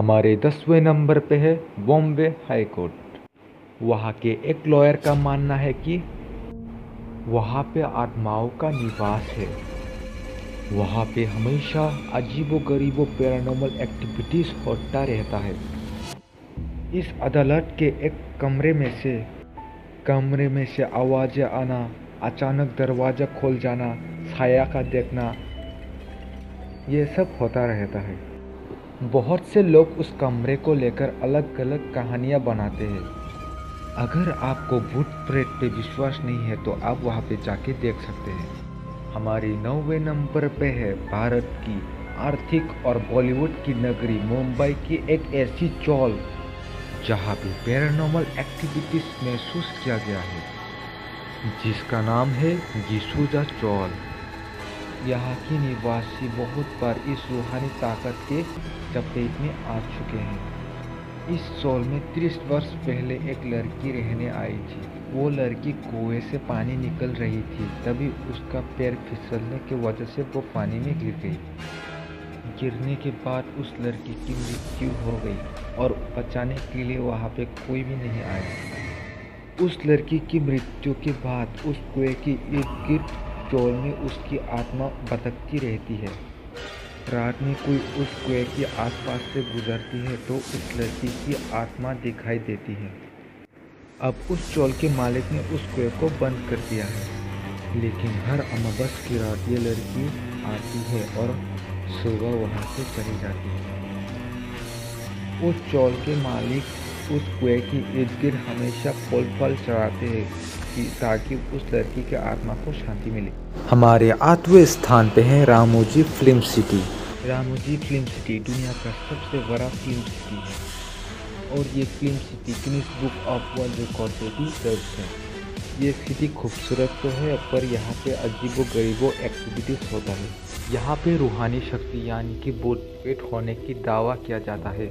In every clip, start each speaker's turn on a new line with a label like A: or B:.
A: हमारे 10वें नंबर पे है बॉम्बे हाई कोर्ट। वहाँ के एक लॉयर का मानना है कि वहाँ पे आत्माओं का निवास है। वहाँ पे हमेशा अजीबोगरीबो पैरानॉर्मल एक्टिविटीज होता रहता है। इस अदालत के एक कमरे में से आवाज़ें आना, अचानक दरवाज़ा खोल जाना, साया का देखना, ये सब होता रहता है। बहुत से लोग उस कमरे को लेकर अलग अलग कहानियाँ बनाते हैं। अगर आपको भूत प्रेत पे विश्वास नहीं है तो आप वहाँ पे जाके देख सकते हैं। हमारी 9वें नंबर पे है भारत की आर्थिक और बॉलीवुड की नगरी मुंबई की एक ऐसी चौल जहाँ पे पैरानॉर्मल एक्टिविटीज महसूस किया गया है, जिसका नाम है जिसूजा चौल। यहाँ के निवासी बहुत बार इस रूहानी ताकत के चपेट में आ चुके हैं। इस चौल में 30 वर्ष पहले एक लड़की रहने आई थी। वो लड़की कुएं से पानी निकल रही थी, तभी उसका पैर फिसलने की वजह से वो पानी में गिर गई। गिरने के बाद उस लड़की की मृत्यु हो गई और बचाने के लिए वहाँ पे कोई भी नहीं आया। उस लड़की की मृत्यु के बाद उस कुएं के इर्द गिर्द चौल में उसकी आत्मा भटकती रहती है। रात में कोई उस कुएं के आसपास से गुजरती है तो उस लड़की की आत्मा दिखाई देती है। अब उस चौल के मालिक ने उस कुएं को बंद कर दिया है, लेकिन हर अमावस की रात ये लड़की आती है और सुबह वहाँ से चली जाती है। उस चौल के मालिक उस कुएं के इर्द गिर्द हमेशा फल चढ़ाते हैं ताकि उस लड़की के आत्मा को शांति मिले। हमारे 8वें स्थान पे है Ramoji film city. Ramoji film city दुनिया का सबसे बड़ा फिल्म सिटी है और ये film city Guinness book of world record पे भी दर्ज है। ये सिटी खूबसूरत तो है, पर यहाँ पे अजीबो गरीबो एक्टिविटीज होता है। यहाँ पे रूहानी शक्ति यानी कि भूत प्रेत होने की दावा किया जाता है।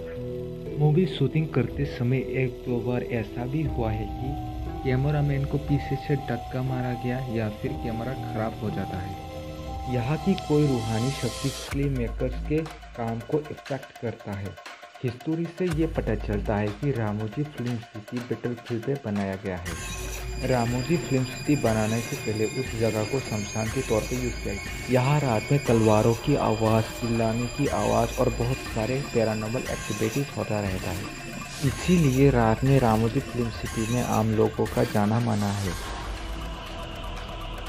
A: मूवी शूटिंग करते समय एक दो बार ऐसा भी हुआ है कि कैमरामैन को पीछे से धक्का मारा गया या फिर कैमरा खराब हो जाता है। यहाँ की कोई रूहानी शक्ति फिल्म मेकर्स के काम को इफेक्ट करता है। हिस्ट्री से ये पता चलता है कि रामोजी फिल्म सिटी बैटलफील्ड पे बनाया गया है। रामोजी फिल्म सिटी बनाने से पहले उस जगह को शमशान के तौर पे यूज़ किया गया। यहाँ रात में तलवारों की आवाज़, चिल्लाने की आवाज़ और बहुत सारे पैरानॉर्मल एक्टिविटीज़ होता रहता है। इसीलिए रात में रामोजी फिल्म सिटी में आम लोगों का जाना माना है।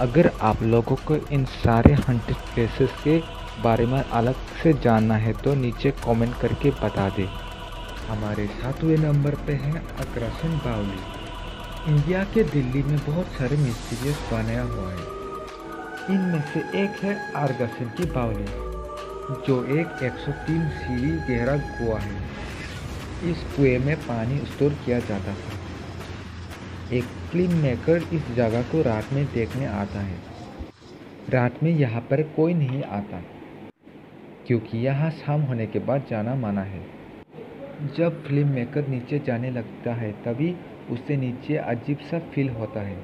A: अगर आप लोगों को इन सारे हॉन्टेड प्लेसेस के बारे में अलग से जानना है तो नीचे कमेंट करके बता दें। हमारे 7वें नंबर पे है अग्रासन बावली। इंडिया के दिल्ली में बहुत सारे मिस्टीरियस बनाया हुआ है। इनमें से एक है आर्गासन की बावली, जो एक 103 सीढ़ी गहरा कुआं है। इस कुएं में पानी स्टोर किया जाता था। एक फिल्म मेकर इस जगह को रात में देखने आता है। रात में यहाँ पर कोई नहीं आता क्योंकि यहाँ शाम होने के बाद जाना माना है। जब फिल्म मेकर नीचे जाने लगता है तभी उससे नीचे अजीब सा फील होता है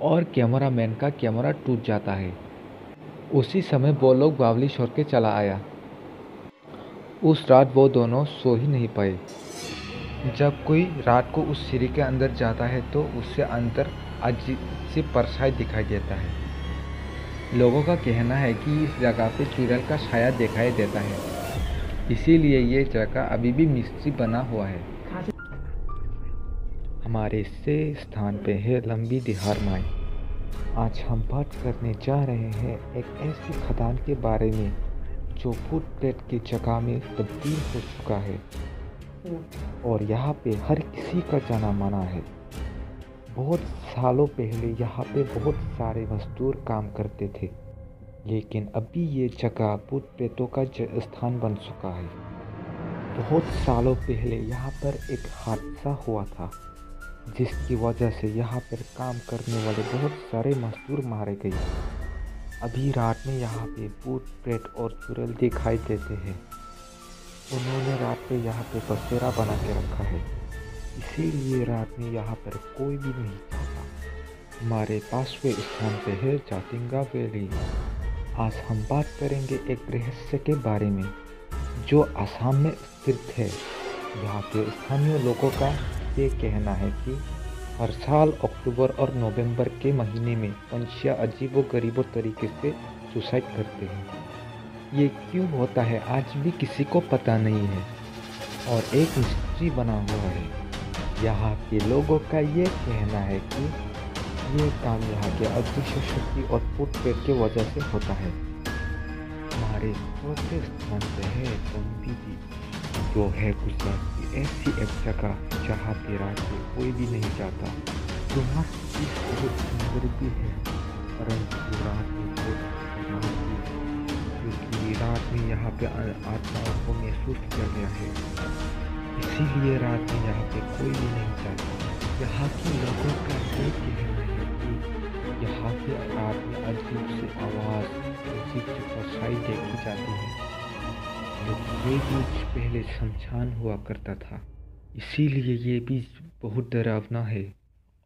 A: और कैमरामैन का कैमरा टूट जाता है। उसी समय वो लोग बावली छोड़ के चला आया। उस रात वो दोनों सो ही नहीं पाए। जब कोई रात को उस सीढ़ी के अंदर जाता है तो उससे अंदर अजीब सी परछाई दिखाई देता है। लोगों का कहना है कि इस जगह पे चुड़ैल का साया दिखाई देता है, इसीलिए ये जगह अभी भी मिस्ट्री बना हुआ है। हमारे 6 स्थान पे है लंबी दिहार माई। आज हम बात करने जा रहे हैं एक ऐसी खदान के बारे में जो भूत प्रेत की जगह में तब्दील हो चुका है और यहाँ पे हर किसी का जाना माना है। बहुत सालों पहले यहाँ पे बहुत सारे मजदूर काम करते थे, लेकिन अभी ये जगह भूत प्रेतों का स्थान बन चुका है। बहुत सालों पहले यहाँ पर एक हादसा हुआ था, जिसकी वजह से यहाँ पर काम करने वाले बहुत सारे मजदूर मारे गए। अभी रात में यहाँ पे भूत प्रेत और चुड़ैल दिखाई देते हैं। उन्होंने रात पे यहाँ पे बसेरा बना के रखा है, इसीलिए रात में यहाँ पर कोई भी नहीं जाता। हमारे 5वें स्थान पे है जातिंगा वैली। आज हम बात करेंगे एक रहस्य के बारे में जो असम में स्थित है। यहाँ के स्थानीय लोगों का ये कहना है कि हर साल अक्टूबर और नवंबर के महीने में पंछियाँ अजीबोगरीब तरीके से सुसाइड करते हैं। ये क्यों होता है आज भी किसी को पता नहीं है और एक मिस्ट्री बना हुआ है। यहाँ के लोगों का ये कहना है कि ये काम यहाँ के अदृश्य शक्ति और फूट पेट की वजह से होता है। हमारे चौथे स्थान पे है तोंबिदी, जो है गुजरात की ऐसी एक जगह जहाँ पे रात में कोई भी नहीं जाता। यहाँ की बहुत सुंदर भी है, परंतु रात में बहुत खतरनाक भी, क्योंकि रात में यहाँ पे आत्माओं को महसूस किया गया है। इसीलिए रात में यहाँ पे कोई भी नहीं जाता। यहाँ के लोगों का ये कहना है कि यहाँ पे रात में अजीब सी आवाज़, अजीब सी परछाई देखी जाती है। लेकिन ये बीच पहले शमशान हुआ करता था, इसीलिए ये बीच बहुत डरावना है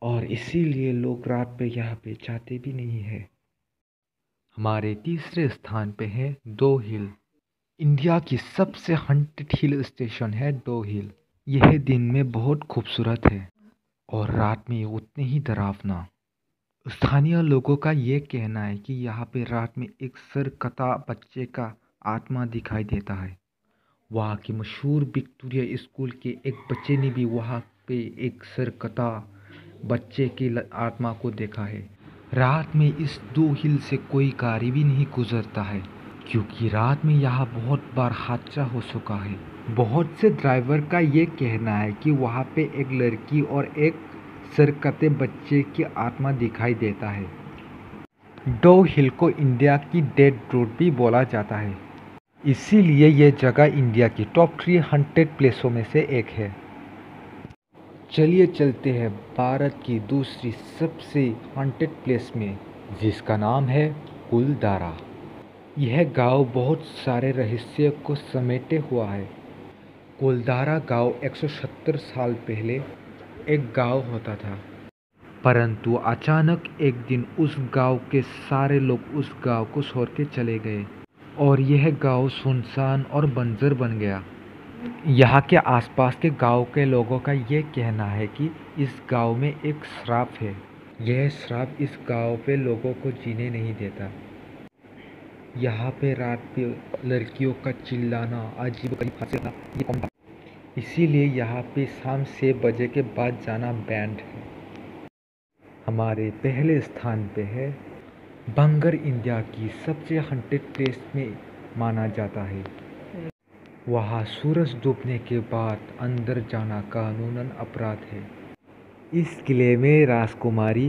A: और इसीलिए लोग रात पे यहाँ पे जाते भी नहीं है। हमारे तीसरे स्थान पे है डो हिल। इंडिया की सबसे हंटेड हिल स्टेशन है डो हिल। यह दिन में बहुत खूबसूरत है और रात में उतने ही डरावना। स्थानीय लोगों का ये कहना है कि यहाँ पे रात में एक सरकता बच्चे का आत्मा दिखाई देता है। वहाँ की मशहूर विक्टोरिया स्कूल के एक बच्चे ने भी वहाँ पे एक सरकता बच्चे की आत्मा को देखा है। रात में इस डो हिल से कोई गाड़ी भी नहीं गुजरता है, क्योंकि रात में यहाँ बहुत बार हादसा हो चुका है। बहुत से ड्राइवर का ये कहना है कि वहाँ पे एक लड़की और एक सरकते बच्चे की आत्मा दिखाई देता है। डो हिल को इंडिया की डेड रोड भी बोला जाता है, इसीलिए ये जगह इंडिया की टॉप 3 हंटेड प्लेसों में से एक है। चलिए चलते हैं भारत की दूसरी सबसे हंटेड प्लेस में, जिसका नाम है कुलदारा। यह गांव बहुत सारे रहस्य को समेटे हुआ है। कुलदारा गांव 170 साल पहले एक गांव होता था, परंतु अचानक एक दिन उस गांव के सारे लोग उस गांव को छोड़ के चले गए और यह गांव सुनसान और बंजर बन गया। यहाँ के आसपास के गांव के लोगों का ये कहना है कि इस गांव में एक श्राप है। यह श्राप इस गांव पे लोगों को जीने नहीं देता। यहाँ पे रात पे लड़कियों का चिल्लाना, अजीब-गरीब हंसना, इसीलिए यहाँ पे शाम 6 बजे के बाद जाना बैंड है। हमारे पहले स्थान पे है बंगर। इंडिया की सबसे हंटेड प्लेस में माना जाता है। वहाँ सूरज डूबने के बाद अंदर जाना कानूनन अपराध है। इस किले में राजकुमारी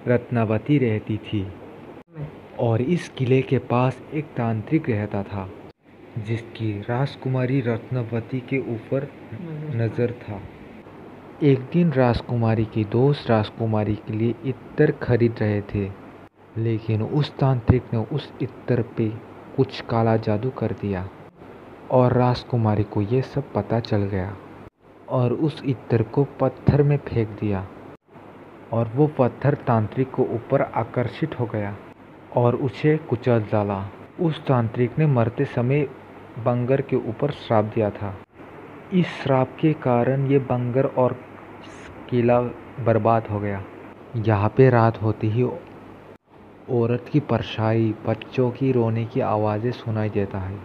A: रत्नावती रहती थी और इस किले के पास एक तांत्रिक रहता था जिसकी राजकुमारी रत्नावती के ऊपर नज़र था। एक दिन राजकुमारी के दोस्त राजकुमारी के लिए इत्र खरीद रहे थे, लेकिन उस तांत्रिक ने उस इत्र पे कुछ काला जादू कर दिया और राजकुमारी को ये सब पता चल गया और उस इत्र को पत्थर में फेंक दिया और वो पत्थर तांत्रिक को ऊपर आकर्षित हो गया और उसे कुचल डाला। उस तांत्रिक ने मरते समय बंगर के ऊपर श्राप दिया था। इस श्राप के कारण ये बंगर और किला बर्बाद हो गया। यहाँ पे रात होती ही औरत की परछाई, बच्चों की रोने की आवाज़ें सुनाई देता है।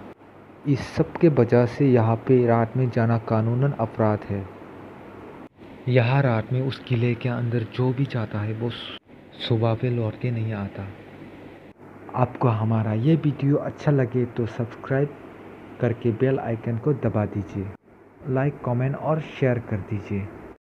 A: इस सब के वजह से यहाँ पे रात में जाना कानूनन अपराध है। यहाँ रात में उस किले के अंदर जो भी जाता है वो सुबह पे लौट के नहीं आता। आपको हमारा ये वीडियो अच्छा लगे तो सब्सक्राइब करके बेल आइकन को दबा दीजिए, लाइक, कमेंट और शेयर कर दीजिए।